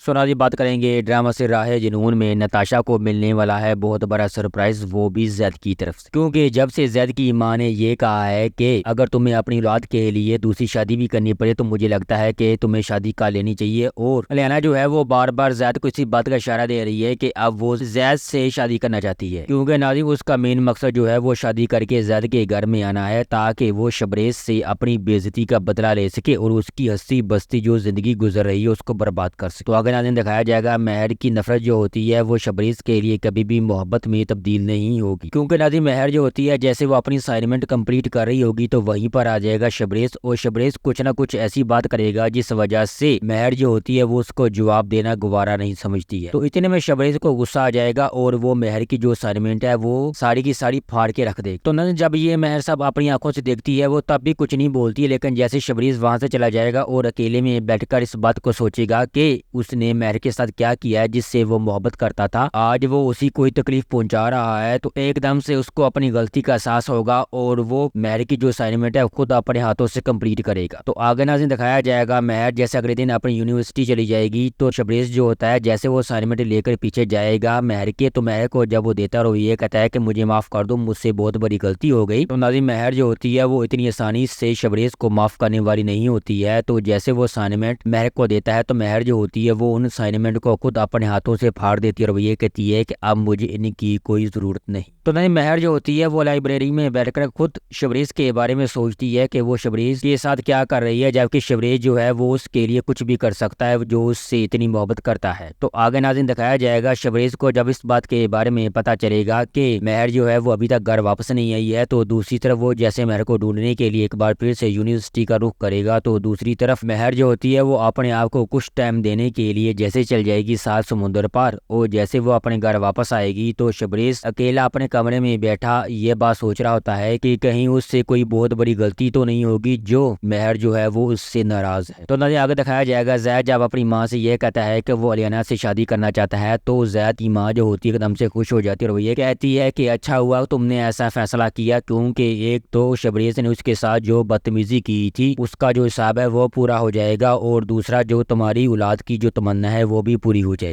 सोना जी बात करेंगे ड्रामा से राह जुनून में नताशा को मिलने वाला है बहुत बड़ा सरप्राइज, वो भी जैद की तरफ से। क्योंकि जब से जैद की मां ने ये कहा है कि अगर तुम्हें अपनी औलाद के लिए दूसरी शादी भी करनी पड़े तो मुझे लगता है कि तुम्हें शादी कर लेनी चाहिए। और अलियाना जो है वो बार बार जैद को इसी बात का इशारा दे रही है कि अब वो जैद से शादी करना चाहती है, क्योंकि नाज़िम उसका मेन मकसद जो है वो शादी करके जैद के घर में आना है ताकि वो शबरेज से अपनी बेइज्जती का बदला ले सके और उसकी हंसी बस्ती जो जिंदगी गुजर रही है उसको बर्बाद कर सके। तो आगे नाज़िम दिखाया जाएगा महर की नफरत जो होती है वो शबरीज के लिए कभी भी मोहब्बत में तब्दील नहीं होगी, क्योंकि नाज़िम महर जो होती है जैसे वो अपनी असाइनमेंट कंप्लीट कर रही होगी तो वहीं पर आ जाएगा शबरेज, और शबरेज कुछ ना कुछ ऐसी बात करेगा जिस वजह से महर जो होती है वो उसको जवाब देना गवारा नहीं समझती है। तो इतने में शबरेज को गुस्सा आ जाएगा और वो महर की जो असाइनमेंट है वो सारी की सारी फाड़ के रख दे। तो नाज़िम जब ये महर सब अपनी आंखों से देखती है वो तब भी कुछ नहीं बोलती है, लेकिन जैसे शबरीज वहां से चला जाएगा और अकेले में बैठकर इस बात को सोचेगा कि उसने महर के साथ क्या किया है जिससे वो मोहब्बत करता था, आज वो उसी को ही तकलीफ पहुंचा रहा है। तो एकदम से उसको अपनी गलती का एहसास होगा और वो महर की जो असाइनमेंट है खुद अपने हाथों से कंप्लीट करेगा। तो आगे नाज़िम दिखाया जाएगा महर जैसे अगले दिन अपनी यूनिवर्सिटी चली जाएगी तो शबरेज जो होता है जैसे वो असाइनमेंट लेकर पीछे जाएगा महर के, तो महर को जब वो देता है और वो ये कहता है कि मुझे माफ कर दो, मुझसे बहुत बड़ी गलती हो गई। तो नाज़िम महर जो होती है वो इतनी आसानी से शबरेज को माफ करने वाली नहीं होती है। तो जैसे वो असाइनमेंट महर को देता है तो महर जो होती है वो उन असाइनमेंट को खुद अपने हाथों से फाड़ देती है और वो ये कहती है कि अब मुझे इनकी कोई ज़रूरत नहीं। तो नहीं महर जो होती है वो लाइब्रेरी में बैठकर खुद शबरेज के बारे में सोचती है कि वो शबरेज के साथ क्या कर रही है, जबकि शबरेज जो है वो उसके लिए कुछ भी कर सकता है जो उससे इतनी मोहब्बत करता है। तो आगे नाज़िम दिखाया जाएगा शबरेज को जब इस बात के बारे में पता चलेगा कि महर जो है वो अभी तक घर वापस नहीं आई है, तो दूसरी तरफ वो जैसे महर को ढूंढने के लिए एक बार फिर से यूनिवर्सिटी का रुख करेगा। तो दूसरी तरफ महर जो होती है वो अपने आप को कुछ टाइम देने के लिए जैसे चल जाएगी सात समुंदर पार, और जैसे वो अपने घर वापस आएगी तो शबरेज अकेला अपने कमरे में बैठा ये बात सोच रहा होता है कि कहीं उससे कोई बहुत बड़ी गलती तो नहीं होगी जो महर जो है वो उससे नाराज है। तो नाज़िम आगे दिखाया जाएगा जैद जब अपनी माँ से ये कहता है कि वो अलियाना से शादी करना चाहता है तो जैद की माँ जो होती है एकदम से खुश हो जाती है और वो ये कहती है कि अच्छा हुआ तुमने ऐसा फैसला किया, क्योंकि एक तो शबरेज ने उसके साथ जो बदतमीजी की थी उसका जो हिसाब है वो पूरा हो जाएगा और दूसरा जो तुम्हारी औलाद की जो तमन्ना है वो भी पूरी हो जाएगी।